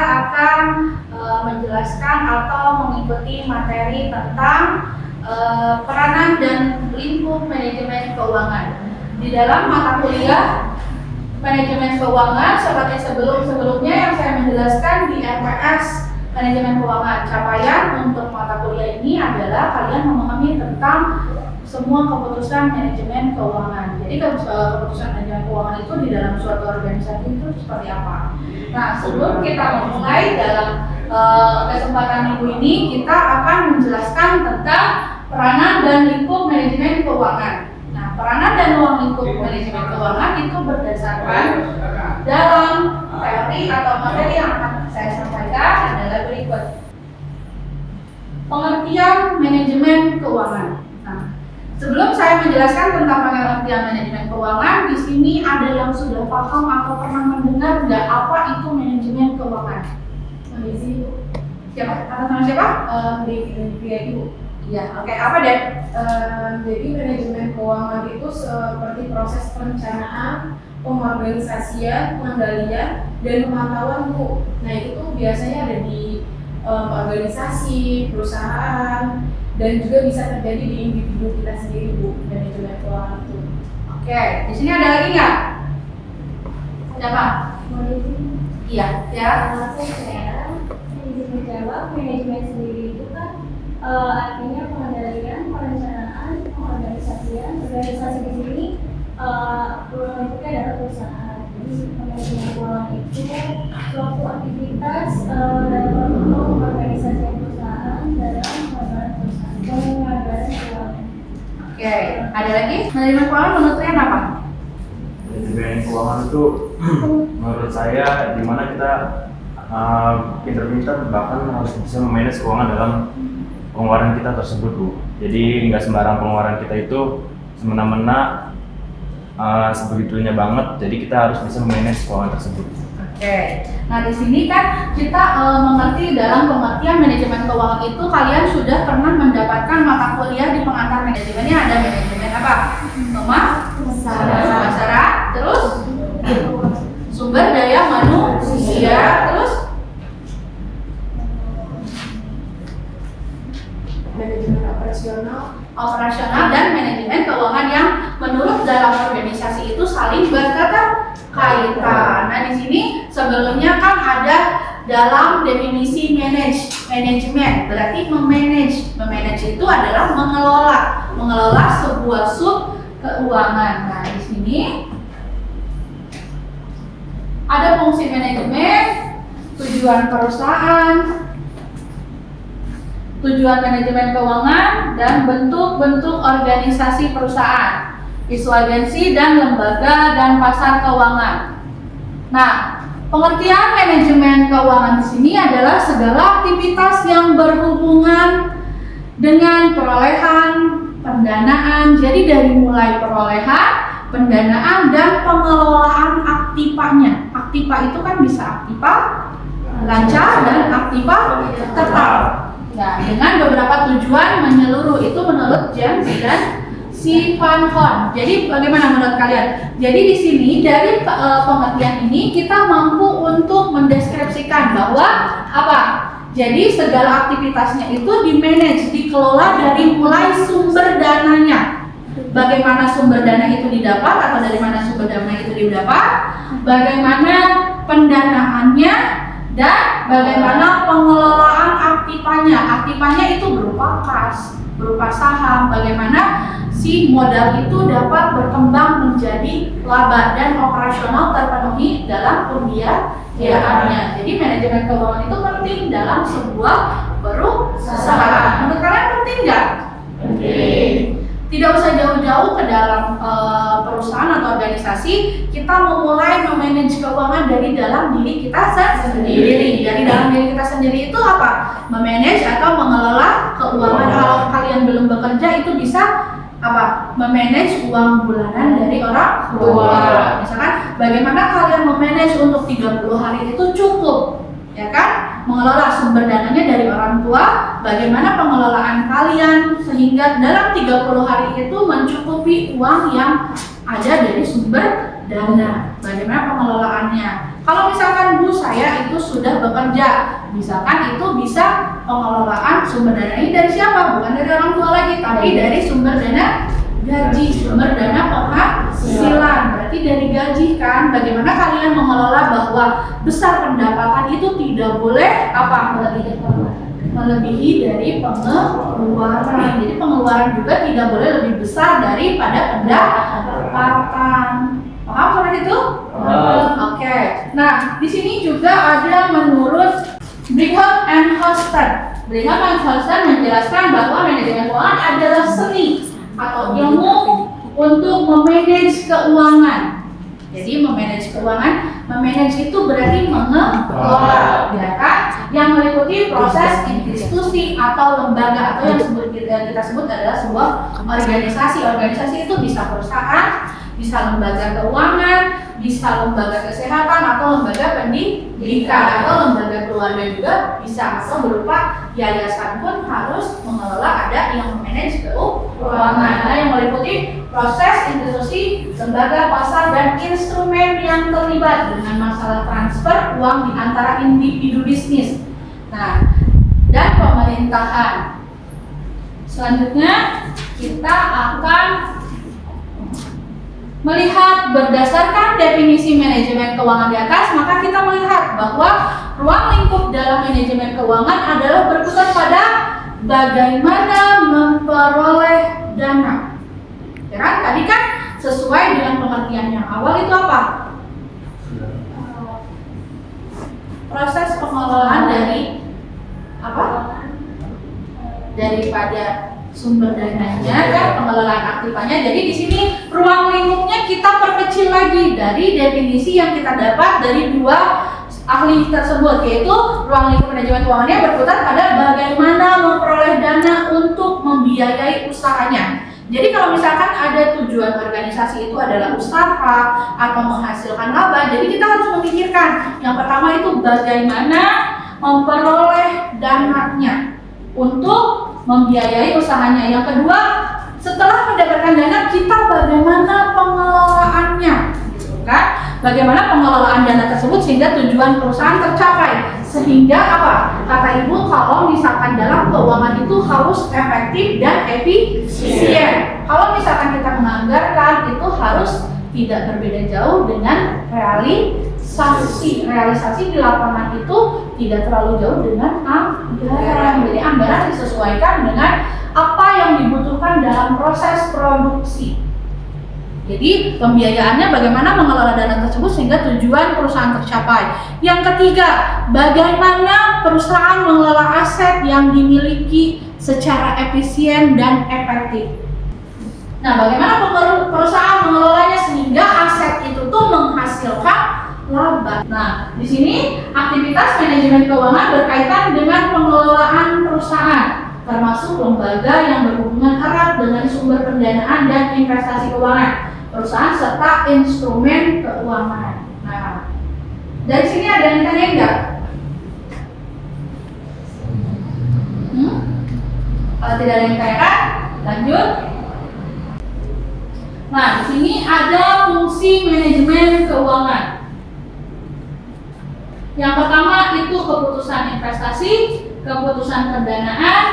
akan menjelaskan atau mengikuti materi tentang peranan dan lingkup manajemen keuangan. Di dalam mata kuliah manajemen keuangan seperti sebelumnya yang saya menjelaskan di RPS manajemen keuangan, capaian untuk mata kuliah ini adalah kalian memahami tentang semua keputusan manajemen keuangan. Jadi keputusan manajemen keuangan itu di dalam suatu organisasi itu seperti apa. Nah, sebelum kita memulai dalam kesempatan minggu ini, kita akan menjelaskan tentang peranan dan lingkup manajemen keuangan. Nah, peranan dan lingkup manajemen keuangan itu berdasarkan dalam teori atau materi yang akan saya sampaikan adalah berikut. Pengertian manajemen keuangan. Nah, sebelum saya menjelaskan tentang pengertian manajemen keuangan, di sini ada yang sudah paham atau pernah mendengar nggak apa itu manajemen keuangan? Siapa? Atas nama siapa? Ibu. Ya, oke. Apa deh? Jadi manajemen keuangan itu seperti proses perencanaan, pengorganisasian, pengendalian, dan pemantauan, Bu. Nah, itu biasanya ada di organisasi, perusahaan, dan juga bisa terjadi di individu kita sendiri, Bu. Manajemen keuangan itu. Oke, di sini ada lagi nggak? Siapa? Iya, ya. Saya izin menjawab. Manajemen sendiri itu kan artinya pengendalian, perencanaan, pengorganisasian. Organisasi di sini bentuknya adalah perusahaan. Jadi manajemen keuangan itu suatu aktivitas dalam bentuk organisasi perusahaan dalam penganggaran perusahaan, penganggaran keuangan. Oke, ada lagi? Manajemen keuangan menurut kalian apa? Manajemen keuangan itu menurut saya dimana kita pinter-pinter bahkan harus bisa memanage keuangan dalam pengeluaran kita tersebut, Bu. Jadi nggak sembarang pengeluaran kita itu semena-mena sebegitunya banget. Jadi kita harus bisa memanage keuangan tersebut. Oke, nah di sini kan kita mengerti dalam pengertian manajemen keuangan itu kalian sudah pernah mendapatkan mata kuliah di pengantar manajemennya. Ada manajemen apa? Pemasaran, terus sumber daya manusia, terus Manajemen operasional dan manajemen keuangan yang menurut dalam organisasi itu saling berkaitan. Nah, di sini sebelumnya kan ada dalam definisi manajemen, berarti memanage itu adalah mengelola sebuah sub keuangan. Nah, di sini ada fungsi manajemen, tujuan perusahaan, tujuan manajemen keuangan, dan bentuk-bentuk organisasi perusahaan, isu agensi dan lembaga dan pasar keuangan. Nah, pengertian manajemen keuangan di sini adalah segala aktivitas yang berhubungan dengan perolehan, pendanaan. Jadi dari mulai perolehan, pendanaan, dan pengelolaan aktivanya. Aktiva itu kan bisa aktiva lancar dan aktiva tetap. Nah, dengan beberapa tujuan menyeluruh itu menurut James dan si Van Horn. Jadi bagaimana menurut kalian? Jadi di sini dari pengertian ini kita mampu untuk mendeskripsikan bahwa apa? Jadi segala aktivitasnya itu dimanage, dikelola dari mulai sumber dananya. Bagaimana sumber dana itu didapat atau dari mana sumber dana itu didapat? Bagaimana pendanaannya? Dan bagaimana pengelolaan aktivanya? Aktivanya itu berupa kas, berupa saham. Bagaimana si modal itu dapat berkembang menjadi laba dan operasional terpenuhi dalam pembiayaannya. Jadi manajemen keuangan itu penting dalam sebuah perusahaan. Menurut kalian penting nggak? Penting. Tidak usah jauh-jauh ke dalam perusahaan atau organisasi, kita memulai memanage keuangan dari dalam diri kita sendiri. Dari dalam diri kita sendiri itu apa? Memanage atau mengelola keuangan. Kalau kalian belum bekerja itu bisa apa? Memanage uang bulanan dari orang tua. Misalkan bagaimana kalian memanage untuk 30 hari itu cukup, ya kan? Mengelola sumber dananya dari orang tua, bagaimana pengelolaan kalian sehingga dalam 30 hari itu mencukupi uang yang ada dari sumber dana. Bagaimana pengelolaannya? Kalau misalkan Bu saya itu sudah bekerja, misalkan itu bisa pengelolaan sumber dana ini dari siapa? Bukan dari orang tua lagi, tapi dari sumber dana gaji, sumber dana penghasilan. Berarti dari gaji kan. Bagaimana kalian mengelola bahwa besar pendapatan itu tidak boleh apa? Melebihi dari pengeluaran. Jadi pengeluaran juga tidak boleh lebih besar daripada pendapatan. Paham seperti itu? Oke. Nah, di sini juga ada menurut Brigham and Houston. Brigham and Houston menjelaskan bahwa manajemen keuangan adalah seni atau ilmu untuk memanage keuangan. Jadi memanage keuangan, memanage itu berarti mengelola, ya kan? Yang meliputi proses institusi atau lembaga atau yang kita sebut adalah sebuah organisasi. Organisasi itu bisa perusahaan, bisa lembaga keuangan, bisa lembaga kesehatan atau lembaga pendidikan atau lembaga keluarga juga bisa, atau berupa yayasan pun harus mengelola, ada yang memanage keuangan. Ada yang meliputi proses institusi, lembaga, pasar dan instrumen yang terlibat dengan masalah transfer uang di antara individu bisnis. Nah, dan pemerintahan. Selanjutnya kita akan melihat berdasarkan definisi manajemen keuangan di atas, maka kita melihat bahwa ruang lingkup dalam manajemen keuangan adalah berputar pada bagaimana memperoleh dana. Ya kan? Tadi kan sesuai dengan pengertian yang awal itu apa? Proses pengelolaan dari apa? Daripada sumber dananya kan, pengelolaan aktifannya. Jadi di sini ruang lingkupnya kita perkecil lagi dari definisi yang kita dapat dari dua ahli tersebut, yaitu ruang lingkup manajemen keuangannya berputar pada bagaimana memperoleh dana untuk membiayai usahanya. Jadi kalau misalkan ada tujuan organisasi itu adalah usaha atau menghasilkan laba, jadi kita harus memikirkan yang pertama itu bagaimana memperoleh dananya untuk membiayai usahanya. Yang kedua, setelah mendapatkan dana, kita bagaimana pengelolaannya, gitu kan? Bagaimana pengelolaan dana tersebut sehingga tujuan perusahaan tercapai. Sehingga apa? Kata Ibu, kalau misalkan dalam keuangan itu harus efektif dan efisien. Kalau misalkan kita menganggarkan, itu harus tidak berbeda jauh dengan realisasi. Realisasi di lapangan itu tidak terlalu jauh dengan anggaran. Jadi anggaran disesuaikan dengan apa yang dibutuhkan dalam proses produksi. Jadi pembiayaannya bagaimana mengelola dana tersebut sehingga tujuan perusahaan tercapai. Yang ketiga, bagaimana perusahaan mengelola aset yang dimiliki secara efisien dan efektif. Nah, bagaimana perusahaan mengelolanya sehingga aset itu tuh menghasilkan laba. Nah, di sini aktivitas manajemen keuangan berkaitan dengan pengelolaan perusahaan, termasuk lembaga yang berhubungan erat dengan sumber pendanaan dan investasi keuangan perusahaan serta instrumen keuangan. Nah, dari sini ada yang tanya enggak? Kalau tidak ada yang tanyakan, lanjut. Nah, di sini ada fungsi manajemen keuangan. Yang pertama itu keputusan investasi, keputusan pendanaan,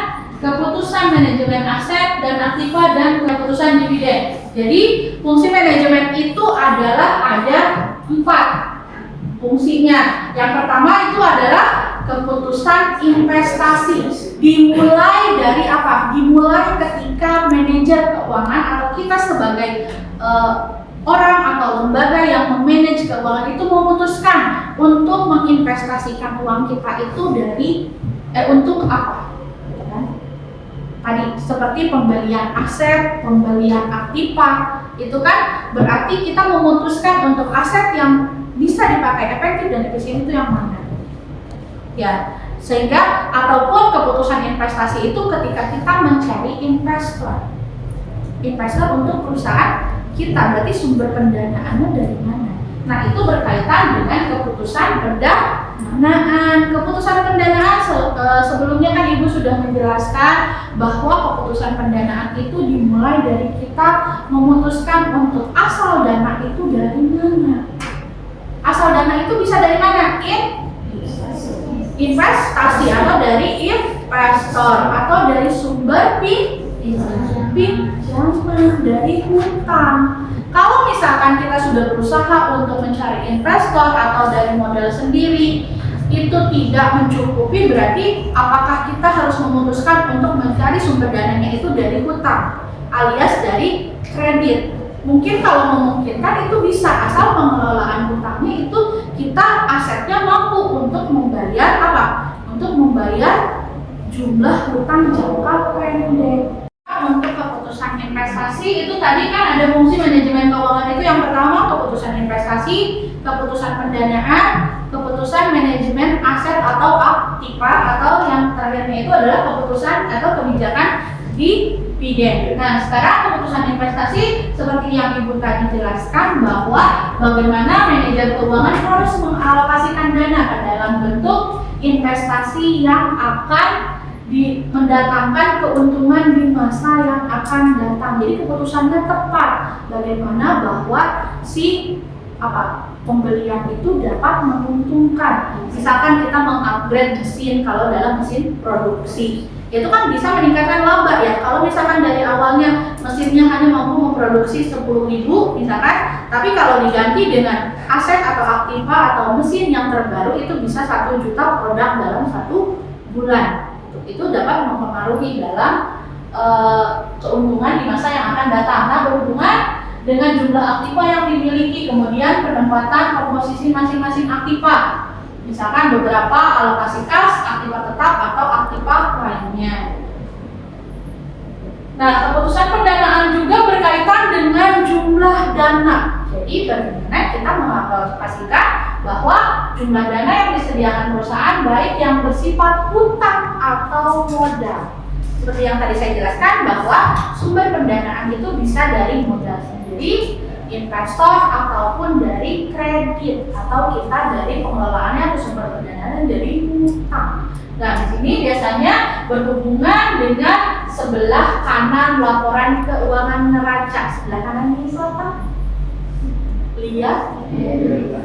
keputusan manajemen aset dan aktiva, dan keputusan dividen. Jadi fungsi manajemen itu adalah ada 4 fungsinya. Yang pertama itu adalah keputusan investasi. Dimulai dari apa? Dimulai ketika manajer keuangan atau kita sebagai orang atau lembaga yang memanage keuangan itu memutuskan untuk menginvestasikan uang kita itu dari untuk apa? Tadi seperti pembelian aset, pembelian aktiva, itu kan berarti kita memutuskan untuk aset yang bisa dipakai efektif dan efisien itu yang mana. Ya, sehingga ataupun keputusan investasi itu ketika kita mencari investor untuk perusahaan kita, berarti sumber pendanaannya dari mana. Nah, itu berkaitan dengan keputusan pendanaan. Keputusan pendanaan sebelumnya kan Ibu sudah menjelaskan bahwa keputusan pendanaan itu dimulai dari kita memutuskan untuk asal dana itu dari mana. Asal dana itu bisa dari mana? Investasi atau dari investor atau dari sumber pinjaman dari hutang. Kalau misalkan kita sudah berusaha untuk mencari investor atau dari modal sendiri itu tidak mencukupi, berarti apakah kita harus memutuskan untuk mencari sumber dananya itu dari hutang alias dari kredit? Mungkin kalau memungkinkan itu bisa, asal pengelolaan hutangnya itu kita asetnya mampu untuk membayar apa? Untuk membayar jumlah hutang jangka pendek. Untuk keputusan investasi itu tadi kan ada fungsi manajemen keuangan itu yang pertama keputusan investasi, keputusan pendanaan, keputusan manajemen aset atau aktiva, atau yang terakhirnya itu adalah keputusan atau kebijakan dividen. Nah, sekarang keputusan investasi seperti yang Ibu tadi jelaskan bahwa bagaimana manajer keuangan harus mengalokasikan dana ke dalam bentuk investasi yang akan mendatangkan keuntungan di masa yang akan datang. Jadi keputusannya tepat bagaimana bahwa si pembelian itu dapat menguntungkan. Misalkan kita mengupgrade mesin, kalau dalam mesin produksi itu kan bisa meningkatkan laba ya. Kalau misalkan dari awalnya mesinnya hanya mampu memproduksi 10.000 misalkan, tapi kalau diganti dengan aset atau aktiva atau mesin yang terbaru itu bisa 1 juta produk dalam 1 bulan. Itu dapat mempengaruhi dalam keuntungan di masa yang akan datang. Nah, berhubungan dengan jumlah aktiva yang dimiliki, kemudian penempatan komposisi masing-masing aktiva. Misalkan beberapa alokasi kas, aktiva tetap atau aktiva lainnya. Nah, keputusan pendanaan juga berkaitan dengan jumlah dana. Jadi bagaimana kita mengalokasikan bahwa jumlah dana yang disediakan perusahaan baik yang bersifat hutang atau modal. Seperti yang tadi saya jelaskan bahwa sumber pendanaan itu bisa dari modal sendiri, investor ataupun dari kredit, atau kita dari pengelolaannya atau sumber pendanaan dari hutang. Nah, di sini biasanya berhubungan dengan sebelah kanan laporan keuangan neraca. Sebelah kanan ini apa?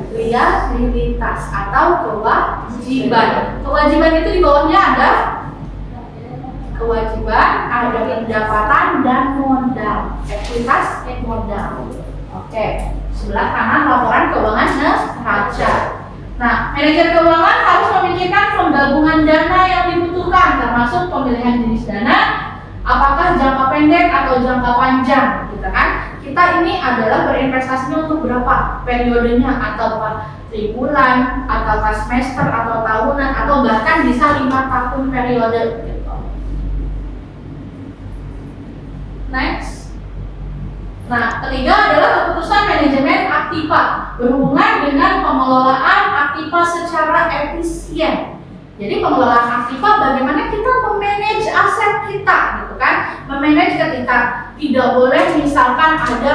Liabilitas atau kewajiban. Kewajiban itu di bawahnya ada kewajiban, ada pendapatan dan modal. Ekuitas dan modal. Oke, sebelah kanan laporan keuangan neraca. Nah, manajer keuangan harus memikirkan penggabungan dana yang dibutuhkan, termasuk pemilihan jenis dana, apakah jangka pendek atau jangka panjang, gitu kan? Kita ini adalah berinvestasinya untuk berapa periodenya, atau 3 bulan, atau semester, atau tahunan, atau bahkan bisa 5 tahun periode. Gitu. Next. Nah, ketiga adalah keputusan manajemen aktiva berhubungan dengan pengelolaan aktiva secara efisien. Jadi pengelolaan aktiva bagaimana kita memanage aset kita, gitu kan? Memanage ketika tidak boleh misalkan ada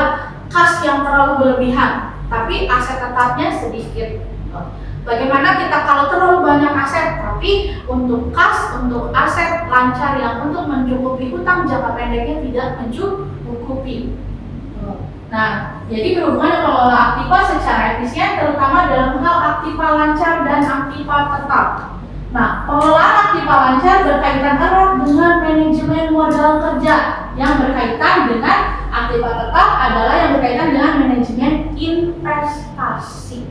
kas yang terlalu berlebihan, tapi aset tetapnya sedikit. Bagaimana kita kalau terlalu banyak aset, tapi untuk kas, untuk aset lancar yang untuk mencukupi hutang jangka pendeknya tidak mencukupi. Nah, jadi berhubungan dengan pengelola aktiva secara efisien, terutama dalam hal aktiva lancar dan aktiva tetap. Nah, pengelolaan aktiva lancar berkaitan erat dengan manajemen modal kerja, yang berkaitan dengan aktiva tetap adalah yang berkaitan dengan manajemen investasi.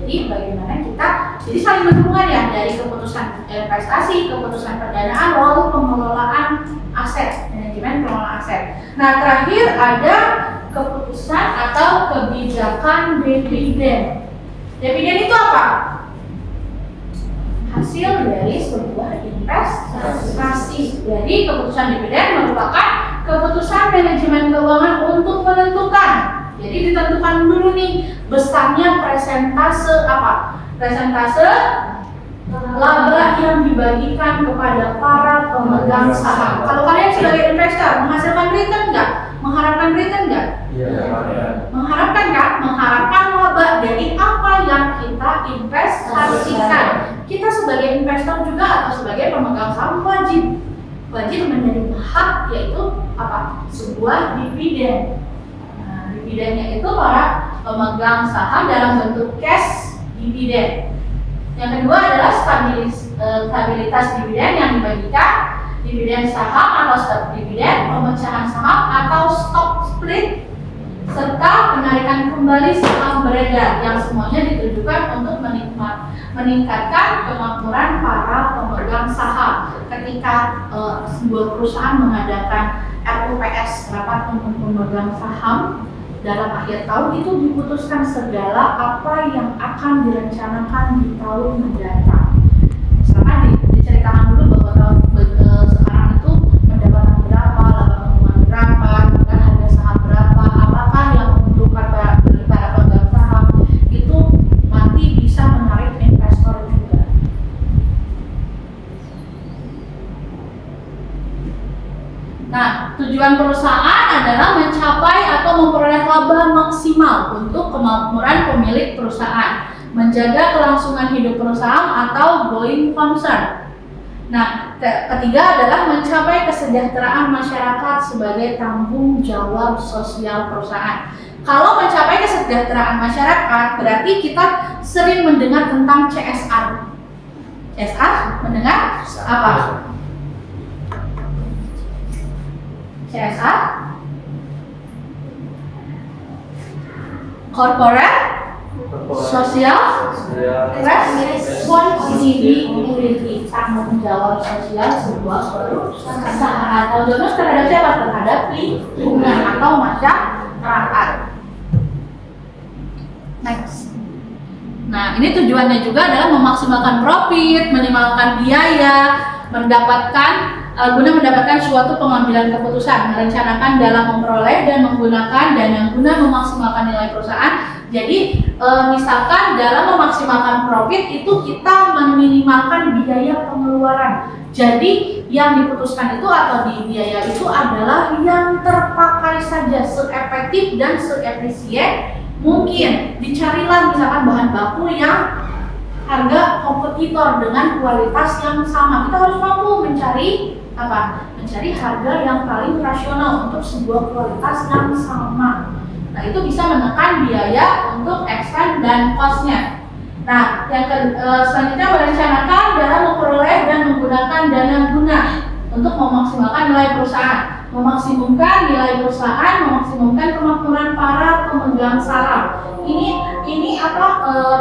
Jadi bagaimana kita, jadi saling berhubungan ya, dari keputusan investasi, keputusan pendanaan, lalu pengelolaan aset, manajemen pengelolaan aset. Nah, terakhir ada keputusan atau kebijakan dividen. Dividen itu apa? Hasil dari sebuah investasi. Jadi keputusan dividen merupakan keputusan manajemen keuangan untuk menentukan. Jadi ditentukan dulu nih besarnya presentase apa? Presentase laba yang dibagikan kepada para pemegang saham. Kalau kalian sebagai investor menghasilkan return nggak? Mengharapkan return nggak? Iya. Mengharapkan kan? Mengharapkan laba dari apa yang kita investasikan. Kita sebagai investor juga atau sebagai pemegang saham wajib menerima hak, yaitu apa? Sebuah dividen. Nah, dividen dividennya itu para pemegang saham dalam bentuk cash dividen. Yang kedua adalah stabilitas dividen yang dibagikan, dividen saham atau stock dividen, pemecahan saham atau stock split, serta penarikan kembali saham beredar yang semuanya ditujukan untuk meningkatkan kemakmuran para pemegang saham. Ketika sebuah perusahaan mengadakan RUPS, rapat untuk pemegang saham, dalam akhir tahun itu diputuskan segala apa yang akan direncanakan di tahun mendatang. Misalkan diceritakan dulu bahwa sekarang itu pendapatan berapa, laba keuntungan berapa, dan harga saham berapa, apakah yang menguntungkan bagi para pemegang saham, itu nanti bisa menarik investor juga. Nah, tujuan perusahaan adalah mencapai atau memperoleh laba maksimal untuk kemakmuran pemilik perusahaan, menjaga kelangsungan hidup perusahaan atau going concern. Nah, ketiga adalah mencapai kesejahteraan masyarakat sebagai tanggung jawab sosial perusahaan. Kalau mencapai kesejahteraan masyarakat, berarti kita sering mendengar tentang CSR. CSR, mendengar apa? CSR, Corporate Social Responsibility, tanggung jawab sosial sebuah perusahaan atau donor terhadap siapa? Terhadap lingkungan atau masyarakat. Next. Nah, ini tujuannya juga adalah memaksimalkan profit, minimalkan biaya, guna mendapatkan suatu pengambilan keputusan, merencanakan dalam memperoleh dan menggunakan dana guna memaksimalkan nilai perusahaan. Jadi misalkan dalam memaksimalkan profit itu kita meminimalkan biaya pengeluaran. Jadi yang diputuskan itu atau di biaya itu adalah yang terpakai saja, seefektif dan seefisien mungkin. Dicarilah misalkan bahan baku yang harga kompetitor dengan kualitas yang sama. Kita harus mampu mencari apa? Mencari harga yang paling rasional untuk sebuah kualitas yang sama. Nah, itu bisa menekan biaya untuk expense dan cost-nya. Nah, yang selanjutnya merencanakan dalam memperoleh dan menggunakan dana guna untuk memaksimalkan nilai perusahaan, memaksimumkan nilai perusahaan, memaksimumkan kemakmuran para pemegang saham. Ini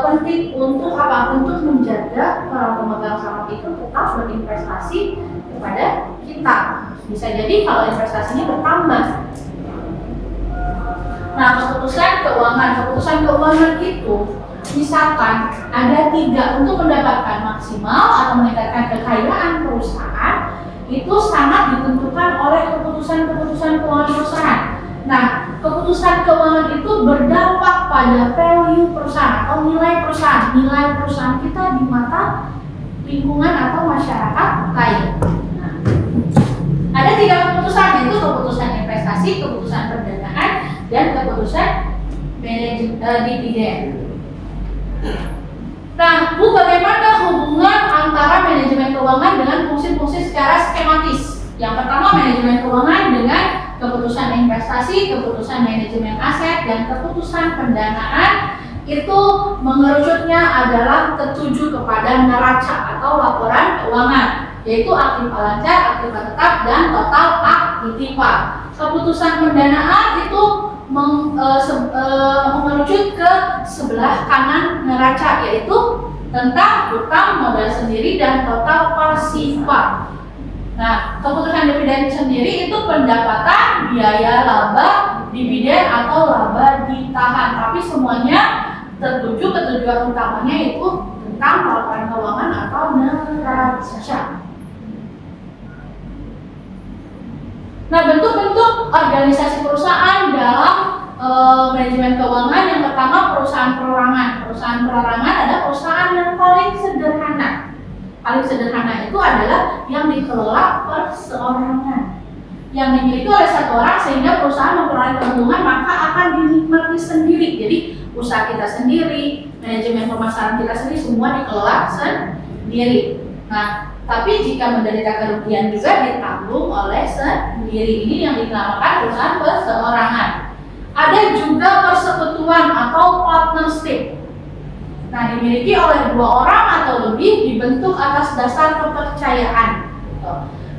penting untuk apa? Untuk menjaga para pemegang saham itu tetap berinvestasi kepada kita. Bisa jadi kalau investasinya bertambah. Nah, keputusan keuangan itu misalkan ada 3 untuk mendapatkan maksimal atau meningkatkan kekayaan perusahaan, itu sangat ditentukan oleh keputusan keuangan perusahaan. Nah, keputusan keuangan itu berdampak pada value perusahaan atau nilai perusahaan kita di mata lingkungan atau masyarakat lain. Nah, ada 3 keputusan, yaitu keputusan investasi, keputusan perdanaan, dan keputusan dividen. Nah, Bu, bagaimana hubungan antara manajemen keuangan dengan fungsi-fungsi secara skematis? Yang pertama, manajemen keuangan dengan keputusan investasi, keputusan manajemen aset, dan keputusan pendanaan itu mengerucutnya adalah tertuju kepada neraca atau laporan keuangan, yaitu aktiva lancar, aktiva tetap, dan total aktiva. Keputusan pendanaan itu mengerucut ke sebelah kanan neraca, yaitu tentang utang, modal sendiri, dan total pasifa. Nah, keputusan dividen sendiri itu pendapatan, biaya laba, dividen atau laba ditahan. Tapi semuanya tertuju ke tujuan utamanya, yaitu tentang laporan keuangan atau neraca. Nah, bentuk-bentuk organisasi perusahaan dalam manajemen keuangan, yang pertama perusahaan perorangan. Perusahaan perorangan adalah perusahaan yang paling sederhana. Paling sederhana itu adalah yang dikelola perseorangan, yang dimiliki oleh satu orang, sehingga perusahaan memperoleh keuntungan maka akan dinikmati sendiri. Jadi usaha kita sendiri, manajemen pemasaran kita sendiri, semua dikelola sendiri. Nah, tapi jika menderita kerugian juga ditanggung oleh sendiri. Ini yang dinamakan perusahaan perseorangan. Ada juga persekutuan atau partnership. Nah, dimiliki oleh 2 orang atau lebih, dibentuk atas dasar kepercayaan.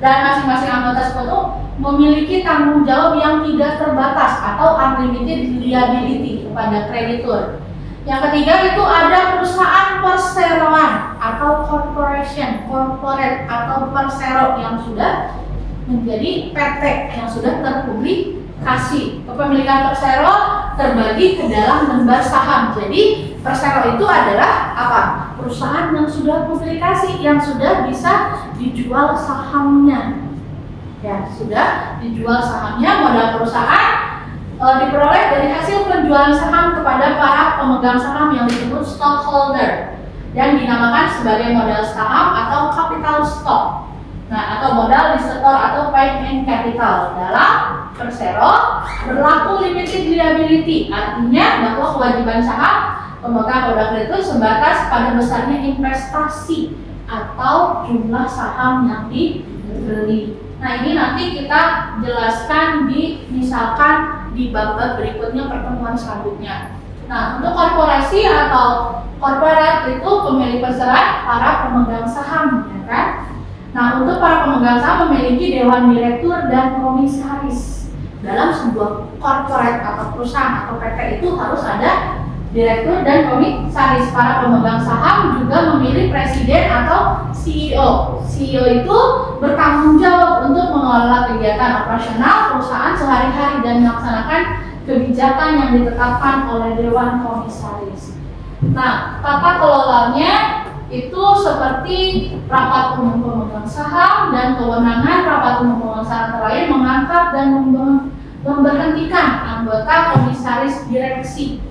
Dan masing-masing anggota sekutu memiliki tanggung jawab yang tidak terbatas atau unlimited liability kepada kreditur. Yang ketiga itu ada perusahaan perseroan atau corporate atau persero yang sudah menjadi PT yang sudah terpublikasi. Kepemilikan persero terbagi ke dalam lembar saham. Jadi persero itu adalah apa? Perusahaan yang sudah publikasi, yang sudah bisa dijual sahamnya. Ya, sudah dijual sahamnya. Modal perusahaan diperoleh dari hasil penjualan saham kepada para pemegang saham yang disebut stockholder dan dinamakan sebagai modal saham atau capital stock. Nah, atau modal disetor atau paid in capital. Dalam persero berlaku limited liability, artinya bahwa kewajiban saham pemegang modal itu sebatas pada besarnya investasi atau jumlah saham yang dibeli. Nah, ini nanti kita jelaskan misalkan di bab-bab berikutnya pertemuan selanjutnya. Nah, untuk korporasi atau corporate itu pemilik berseret para pemegang saham, ya kan? Nah, untuk para pemegang saham memiliki dewan direktur dan komisaris. Dalam sebuah corporate atau perusahaan atau PT itu harus ada direktur dan komisaris. Para pemegang saham juga memilih presiden atau CEO. CEO itu bertanggung jawab untuk mengelola kegiatan operasional perusahaan sehari-hari dan melaksanakan kebijakan yang ditetapkan oleh dewan komisaris. Nah, tata kelolanya itu seperti rapat umum pemegang saham dan kewenangan rapat umum pemegang saham terakhir mengangkat dan memberhentikan anggota komisaris direksi.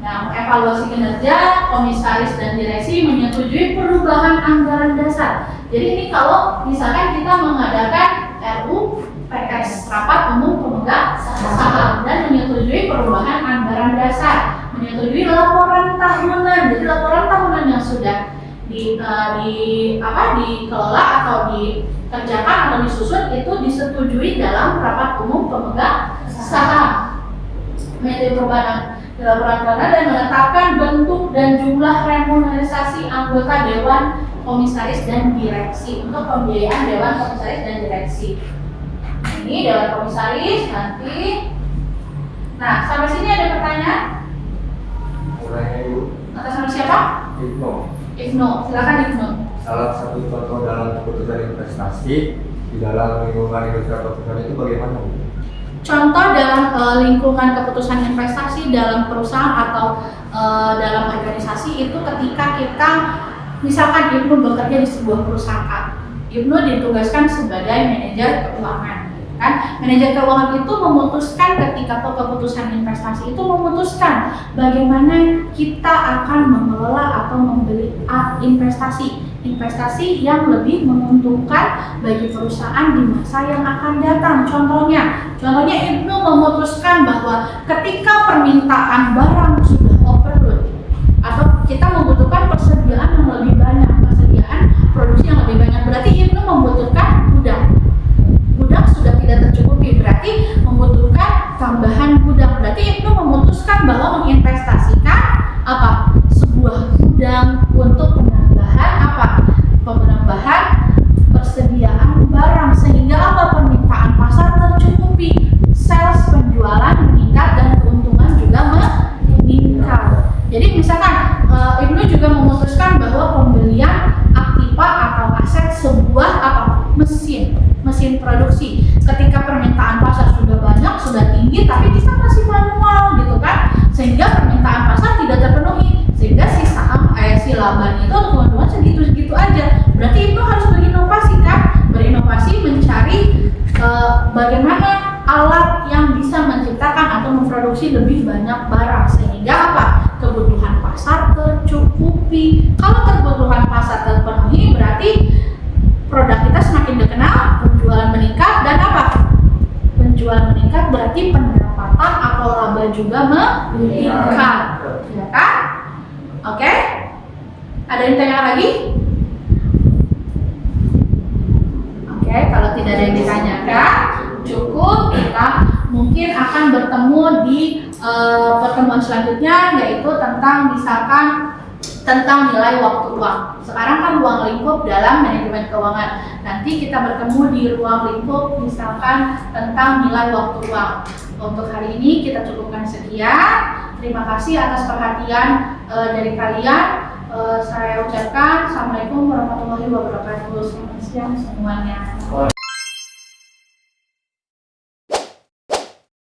Nah, evaluasi kinerja komisaris dan direksi menyetujui perubahan anggaran dasar. Jadi ini kalau misalkan kita mengadakan RUPS, rapat umum pemegang saham, dan menyetujui perubahan anggaran dasar, menyetujui laporan tahunan. Jadi laporan tahunan yang sudah dikelola atau dikerjakan atau disusun itu disetujui dalam rapat umum pemegang saham. Menyetujui perubahan laporan tahunan dan menetapkan bentuk dan jumlah remunerasi anggota dewan komisaris dan direksi untuk pembiayaan dewan komisaris dan direksi. Ini dewan komisaris nanti. Nah, sampai sini ada pertanyaan? Atas nama siapa? Ibnu, silakan Ibnu. Salah satu contoh dalam keputusan investasi di dalam lingkungan industri keputusan itu bagaimana? Contoh dalam lingkungan keputusan investasi dalam perusahaan atau dalam organisasi itu ketika kita misalkan Ibnu bekerja di sebuah perusahaan, Ibnu ditugaskan sebagai manajer keuangan. Kan manajer keuangan itu memutuskan ketika keputusan investasi itu memutuskan bagaimana kita akan mengelola atau membeli investasi yang lebih menguntungkan bagi perusahaan di masa yang akan datang. Contohnya Ibnu memutuskan bahwa ketika permintaan barang sudah overload atau kita membutuhkan persediaan yang lebih banyak, persediaan produksi yang lebih banyak, berarti Ibnu membutuhkan gudang sudah tidak tercukupi, berarti membutuhkan tambahan gudang. Berarti Ibnu memutuskan bahwa menginvestasikan sebuah gudang untuk penambahan persediaan barang sehingga permintaan pasar tercukupi, sales penjualan meningkat dan keuntungan juga meningkat. Jadi misalkan Ibnu juga memutuskan bahwa pembelian aktiva atau aset sebuah mesin produksi ketika permintaan pasar sudah banyak, sudah tinggi, tapi kita masih manual gitu kan, sehingga permintaan pasar tidak terpenuhi, sehingga si laban itu teman-teman segitu-segitu aja. Berarti Ibnu harus berinovasi mencari bagaimana alat yang bisa menciptakan atau memproduksi lebih banyak barang sehingga kebutuhan pasar tercukupi. Kalau kebutuhan pasar terpenuhi berarti produk kita semakin dikenal, penjualan meningkat, dan penjualan meningkat berarti pendapatan atau laba juga meningkat, ya kan? Oke? Ada yang tanya lagi? Oke, kalau tidak ada yang ditanyakan, cukup kita mungkin akan bertemu di pertemuan selanjutnya, yaitu tentang misalkan tentang nilai waktu ruang. Sekarang kan ruang lingkup dalam manajemen keuangan. Nanti kita bertemu di ruang lingkup misalkan tentang nilai waktu ruang. Untuk hari ini kita cukupkan sekian. Terima kasih atas perhatian dari kalian. Saya ucapkan Assalamualaikum warahmatullahi wabarakatuh. Selamat siang semuanya.